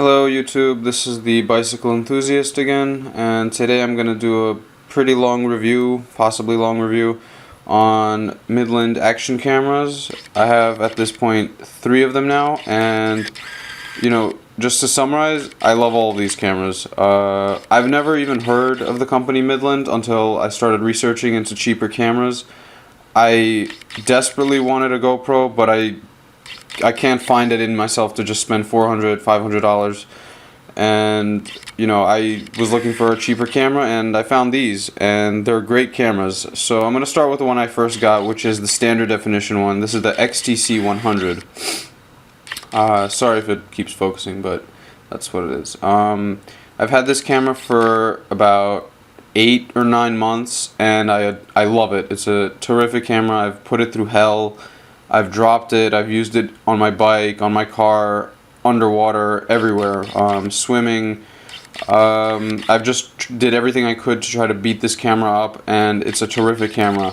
Hello YouTube, this is the Bicycle Enthusiast again, and today I'm going to do a pretty long review, possibly long review, on Midland action cameras. I have at this point 3 of them now, and just to summarize, I love all of these cameras. I've never even heard of the company Midland until I started researching into cheaper cameras. I desperately wanted a GoPro, but I can't find it in myself to just spend $400, $500, and I was looking for a cheaper camera and I found these, and they're great cameras. So I'm going to start with the one I first got, which is the standard definition one. This is the XTC100. Sorry if it keeps focusing, but that's what it is. I've had this camera for about 8 or 9 months, and I love it. It's a terrific camera. I've put it through hell. I've dropped it, I've used it on my bike, on my car, underwater, everywhere, swimming. I've just did everything I could to try to beat this camera up, and it's a terrific camera.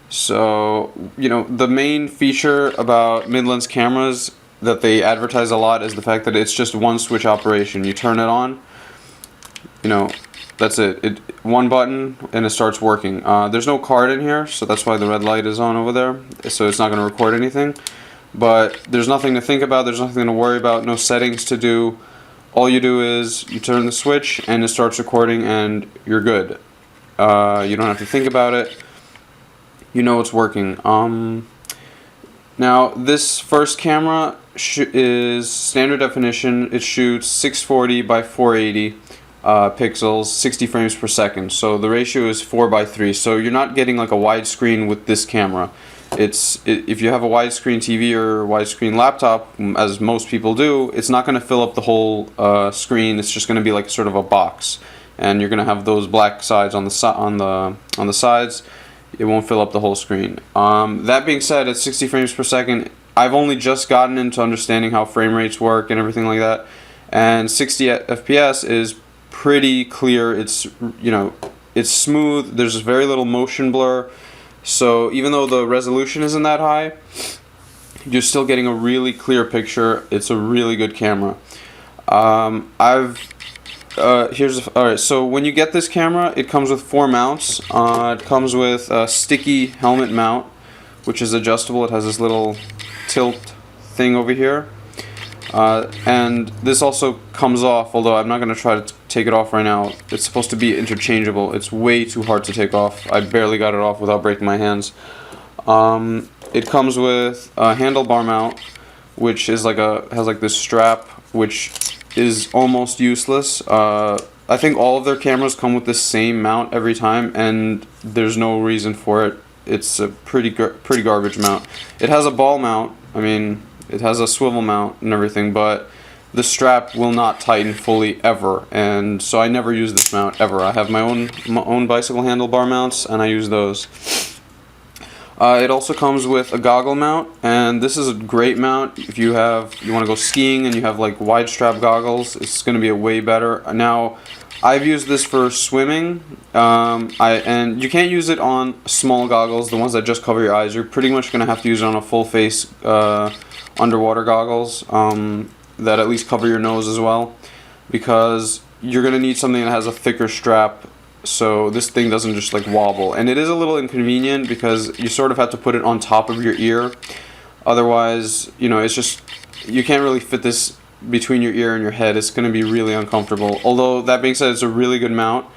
So, the main feature about Midland's cameras that they advertise a lot is the fact that it's just one switch operation. You turn it on, that's it. One button and it starts working. There's no card in here, so that's why the red light is on over there. So it's not going to record anything. But there's nothing to think about. There's nothing to worry about. No settings to do. All you do is you turn the switch and it starts recording, and you're good. You don't have to think about it. You know it's working. Now this first camera is standard definition. It shoots 640 by 480. Pixels, 60 frames per second. So the ratio is 4:3. So you're not getting like a widescreen with this camera. If you have a widescreen TV or a widescreen laptop, as most people do, it's not going to fill up the whole screen. It's just going to be like sort of a box, and you're going to have those black sides on the sides. It won't fill up the whole screen. That being said, at 60 frames per second, I've only just gotten into understanding how frame rates work and everything like that. And 60 FPS is pretty clear. It's it's smooth. There's very little motion blur. So even though the resolution isn't that high, you're still getting a really clear picture. It's a really good camera. Alright, so when you get this camera, it comes with 4 mounts. It comes with a sticky helmet mount, which is adjustable. It has this little tilt thing over here. And this also comes off, although I'm not going to try to take it off right now. It's supposed to be interchangeable. It's way too hard to take off. I barely got it off without breaking my hands. It comes with a handlebar mount, which is has this strap, which is almost useless. I think all of their cameras come with the same mount every time, and there's no reason for it. It's a pretty garbage mount. It has a ball mount. It has a swivel mount and everything, but the strap will not tighten fully ever, and so I never use this mount ever. I have my own bicycle handlebar mounts, and I use those. It also comes with a goggle mount, and this is a great mount if you want to go skiing and you have like wide strap goggles. It's going to be a way better. Now, I've used this for swimming, and you can't use it on small goggles, the ones that just cover your eyes. You're pretty much going to have to use it on a full face underwater goggles that at least cover your nose as well, because you're going to need something that has a thicker strap so this thing doesn't just like wobble. And it is a little inconvenient because you sort of have to put it on top of your ear. Otherwise, it's just, you can't really fit this between your ear and your head. It's going to be really uncomfortable. Although that being said, it's a really good mount.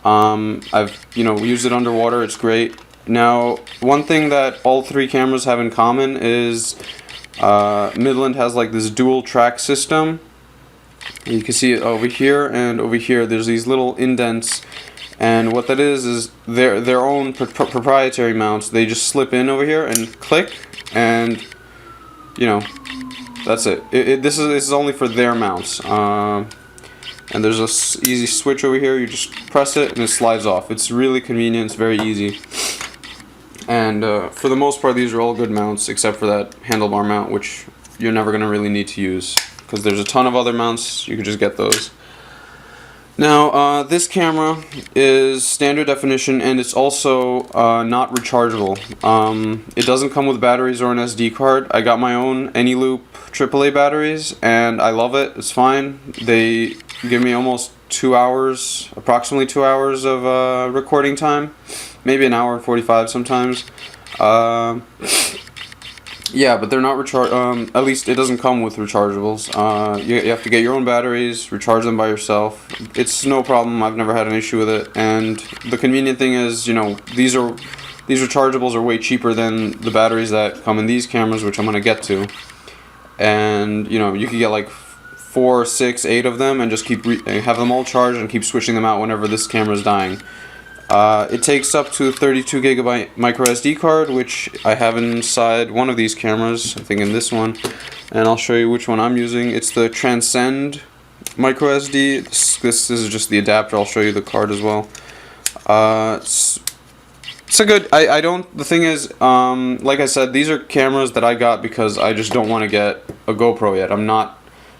I've used it underwater. It's great. Now, one thing that all 3 cameras have in common is Midland has like this dual track system. You can see it over here and over here. There's these little indents, and what that is their own proprietary mounts. They just slip in over here and click, and that's it. This is only for their mounts. And there's a easy switch over here. You just press it and it slides off. It's really convenient. It's very easy. And for the most part, these are all good mounts, except for that handlebar mount, which you're never going to really need to use, because there's a ton of other mounts. You could just get those. Now, this camera is standard definition, and it's also not rechargeable. It doesn't come with batteries or an SD card. I got my own Anyloop AAA batteries, and I love it. It's fine. They give me almost 2 hours, approximately 2 hours of recording time, maybe an hour and 45 sometimes. Yeah, but they're not at least it doesn't come with rechargeables. You have to get your own batteries, recharge them by yourself. It's no problem. I've never had an issue with it. And the convenient thing is, you know, these rechargeables are way cheaper than the batteries that come in these cameras, which I'm gonna get to. And you know, you could get like 4, 6, 8 of them, and just have them all charged and keep switching them out whenever this camera is dying. It takes up to a 32 gigabyte micro SD card, which I have inside one of these cameras, I think in this one, and I'll show you which one I'm using. It's the Transcend micro SD. This is just the adapter. I'll show you the card as well. It's a good, the thing is, like I said, these are cameras that I got because I just don't want to get a GoPro yet.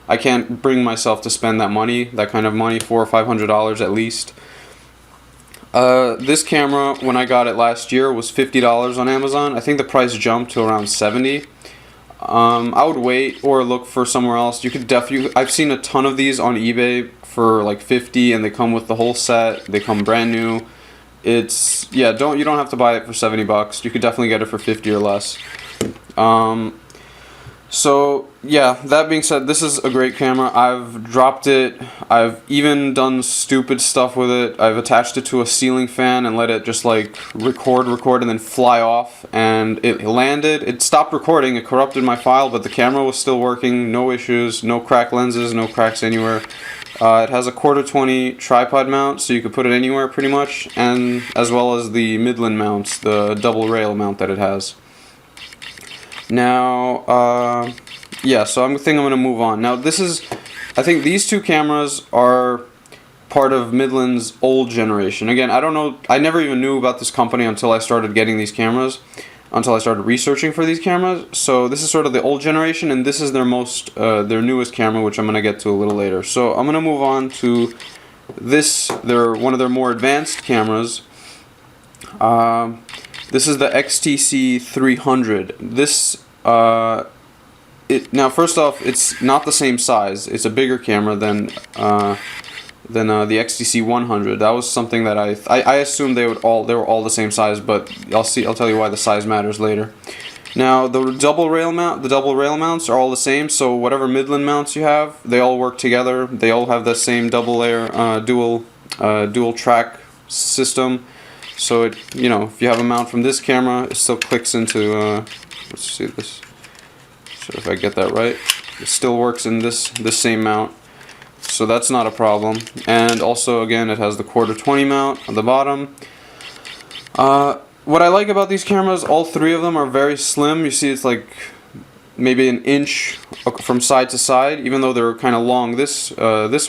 I can't bring myself to spend that money, that kind of money, $400 or $500 at least. This camera, when I got it last year, was $50 on Amazon. I think the price jumped to around $70. I would wait or look for somewhere else. You could I've seen a ton of these on eBay for like $50, and they come with the whole set. They come brand new. You don't have to buy it for $70. You could definitely get it for $50 or less. So yeah, that being said, this is a great camera. I've dropped it. I've even done stupid stuff with it. I've attached it to a ceiling fan and let it just like record and then fly off, and it landed. It stopped recording. It corrupted my file, but the camera was still working. No issues, no cracked lenses, no cracks anywhere. It has a 1/4-20 tripod mount, so you could put it anywhere pretty much, and as well as the Midland mounts, the double rail mount that it has. Now, yeah, so I'm going to move on. Now, I think these two cameras are part of Midland's old generation. Again, I don't know, I never even knew about this company until I started getting these cameras, until I started researching for these cameras. So this is sort of the old generation, and this is their newest camera, which I'm going to get to a little later. So I'm going to move on to one of their more advanced cameras. This is the XTC300. Now first off, it's not the same size. It's a bigger camera than the XTC100. That was something that I assumed they were all the same size, but I'll tell you why the size matters later. Now the double rail mounts are all the same. So whatever Midland mounts you have, they all work together. They all have the same double layer dual track system. So if you have a mount from this camera, it still clicks into, let's see this, so if I get that right, it still works in this same mount. So that's not a problem. And also, again, it has the 1/4-20 mount on the bottom. What I like about these cameras, all three of them are very slim. You see it's like maybe an inch from side to side, even though they're kind of long this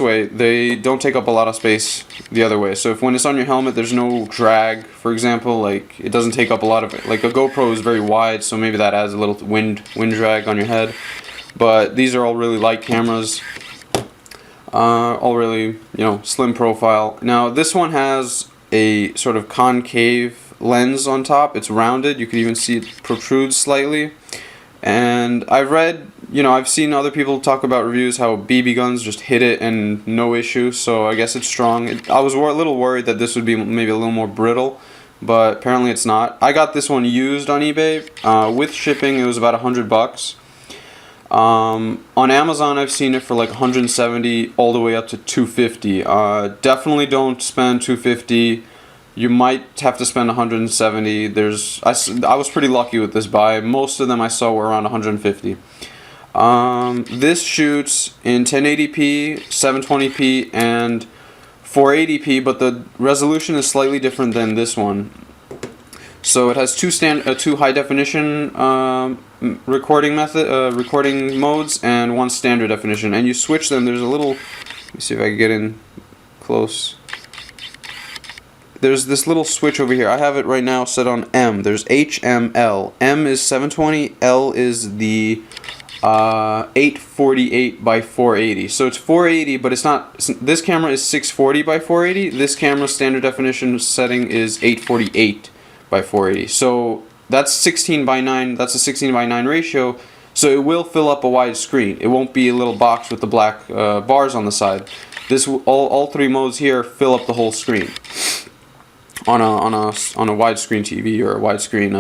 way, they don't take up a lot of space the other way. So when it's on your helmet, there's no drag, for example, like it doesn't take up a lot of it. Like a GoPro is very wide, so maybe that adds a little wind drag on your head. But these are all really light cameras, all really, slim profile. Now this one has a sort of concave lens on top. It's rounded. You can even see it protrudes slightly. And I've seen other people talk about reviews how BB guns just hit it and no issue, so I guess it's strong. I was a little worried that this would be maybe a little more brittle, but apparently it's not. I got this one used on eBay. With shipping, it was about $100. On Amazon, I've seen it for like $170 all the way up to $250. Definitely don't spend $250. You might have to spend $170. I was pretty lucky with this buy. Most of them I saw were around $150. This shoots in 1080p, 720p, and 480p, but the resolution is slightly different than this one. So it has two high definition recording modes and one standard definition, and you switch them. There's a little. Let me see if I can get in close. There's this little switch over here. I have it right now set on M. There's HML. M is 720. L is the 848 by 480. So it's 480, but it's not. This camera is 640 by 480. This camera's standard definition setting is 848 by 480. So that's 16 by 9. That's a 16 by 9 ratio. So it will fill up a wide screen. It won't be a little box with the black bars on the side. This all three modes here fill up the whole screen on a widescreen TV or a widescreen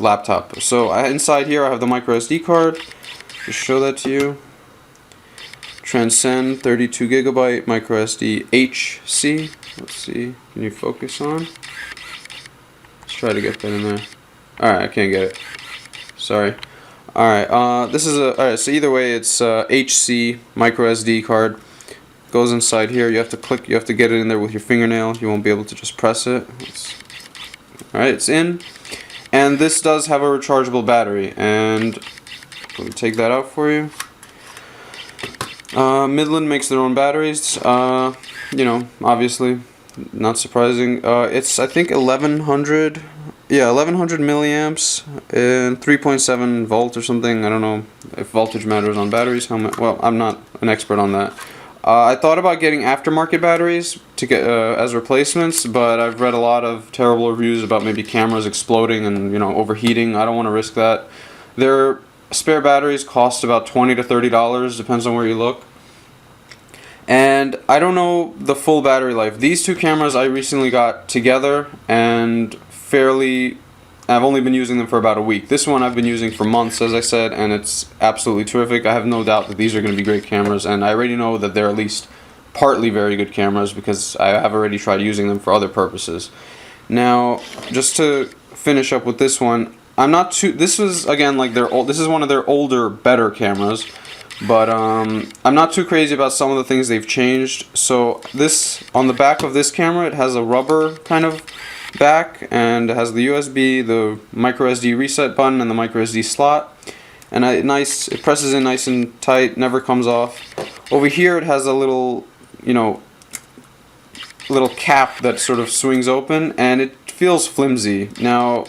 laptop. So inside here I have the micro SD card. Just show that to you. Transcend 32 gigabyte micro SD HC. Let's see. Can you focus on? Let's try to get that in there. Alright, I can't get it. Sorry. Alright, this is alright, so either way it's HC micro SD card. Goes inside here. You have to click, you have to get it in there with your fingernail. You won't be able to just press it. Alright, it's in. And this does have a rechargeable battery, and let me take that out for you. Midland makes their own batteries, obviously, not surprising. It's, I think, 1100 milliamps and 3.7 volt or something. I don't know if voltage matters on batteries. Well, I'm not an expert on that. I thought about getting aftermarket batteries to get as replacements, but I've read a lot of terrible reviews about maybe cameras exploding and overheating. I don't want to risk that. Their spare batteries cost about $20 to $30, depends on where you look. And I don't know the full battery life. These two cameras I recently got together, and I've only been using them for about a week. This one I've been using for months, as I said, and it's absolutely terrific. I have no doubt that these are going to be great cameras, and I already know that they're at least partly very good cameras because I have already tried using them for other purposes. Now, just to finish up with this one, this was, again, like this is one of their older, better cameras, but I'm not too crazy about some of the things they've changed. So on the back of this camera, it has a rubber kind of back, and it has the USB, the micro SD reset button, and the micro SD slot, and it presses in nice and tight, never comes off. Over here it has a little cap that sort of swings open, and it feels flimsy. Now,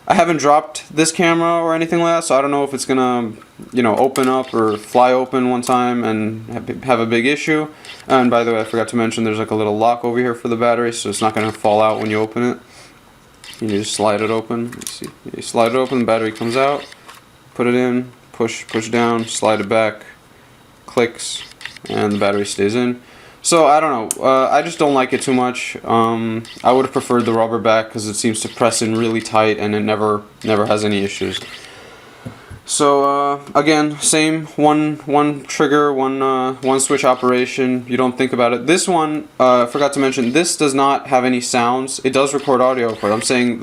I haven't dropped this camera or anything like that, so I don't know if it's gonna open up or fly open one time and have a big issue. And by the way, I forgot to mention there's like a little lock over here for the battery, so it's not gonna fall out when you open it. You just slide it open. Let's see. You slide it open, the battery comes out, put it in, push down, slide it back, clicks, and the battery stays in. So I don't know, I just don't like it too much. I would have preferred the rubber back because it seems to press in really tight and it never has any issues. So again, same one trigger, one switch operation. You don't think about it. This one, I forgot to mention, this does not have any sounds. It does record audio, of course. I'm saying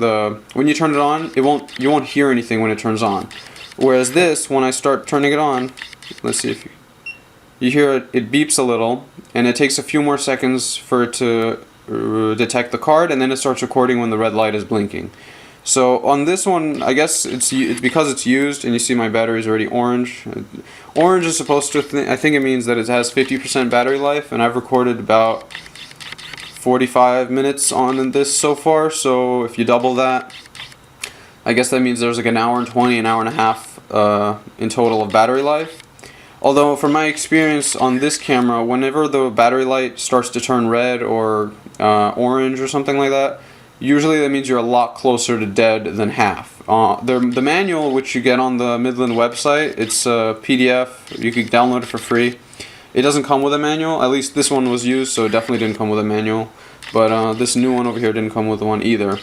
when you turn it on, you won't hear anything when it turns on. Whereas this, when I start turning it on, let's see if you hear it beeps a little, and it takes a few more seconds for it to detect the card, and then it starts recording when the red light is blinking. So on this one, I guess it's because it's used, and you see my battery is already orange. Orange is supposed to, I think it means that it has 50% battery life, and I've recorded about 45 minutes on this so far, so if you double that, I guess that means there's like an hour and 20, an hour and a half in total of battery life. Although, from my experience on this camera, whenever the battery light starts to turn red or orange or something like that, usually that means you're a lot closer to dead than half. The manual, which you get on the Midland website, it's a PDF. You can download it for free. It doesn't come with a manual. At least this one was used, so it definitely didn't come with a manual. But this new one over here didn't come with one either.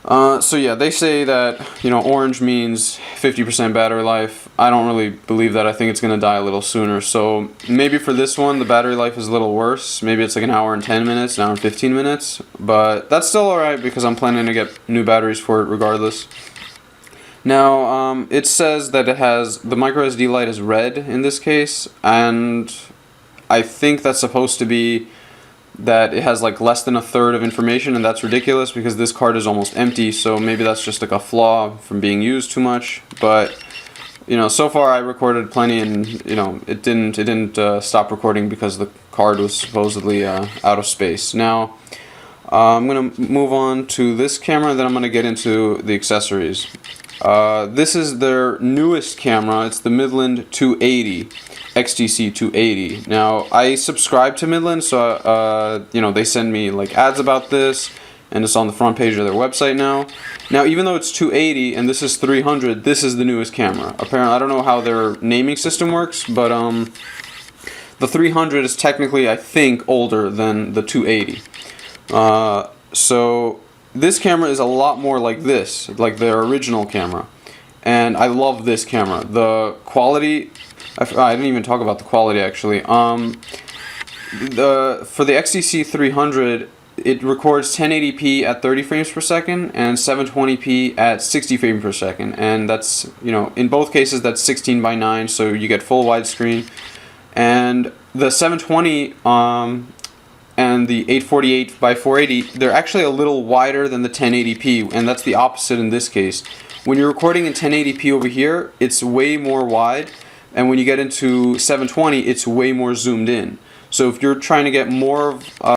So yeah, they say that, orange means 50% battery life. I don't really believe that. I think it's going to die a little sooner. So maybe for this one, the battery life is a little worse. Maybe it's like an hour and 10 minutes, an hour and 15 minutes. But that's still alright because I'm planning to get new batteries for it regardless. Now, it says that it has, the micro SD light is red in this case. And I think that's supposed to be that it has like less than a third of information, and that's ridiculous because this card is almost empty, so maybe that's just like a flaw from being used too much. But so far I recorded plenty, and it didn't stop recording because the card was supposedly out of space. Now I'm gonna move on to this camera, then I'm gonna get into the accessories. This is their newest camera. It's the Midland 280, XTC280. Now, I subscribe to Midland, so you know, they send me like ads about this, and it's on the front page of their website now. Now, even though it's 280 and this is 300, this is the newest camera. Apparently, I don't know how their naming system works, but the 300 is technically, I think, older than the 280. So this camera is a lot more like this, like their original camera. And I love this camera. The quality, I didn't even talk about the quality actually. For the XTC300, it records 1080p at 30 frames per second and 720p at 60 frames per second. And that's, you know, in both cases that's 16:9, so you get full widescreen. And the 720 and the 848x480, they're actually a little wider than the 1080p, and that's the opposite in this case. When you're recording in 1080p over here, it's way more wide, and when you get into 720, it's way more zoomed in. So if you're trying to get more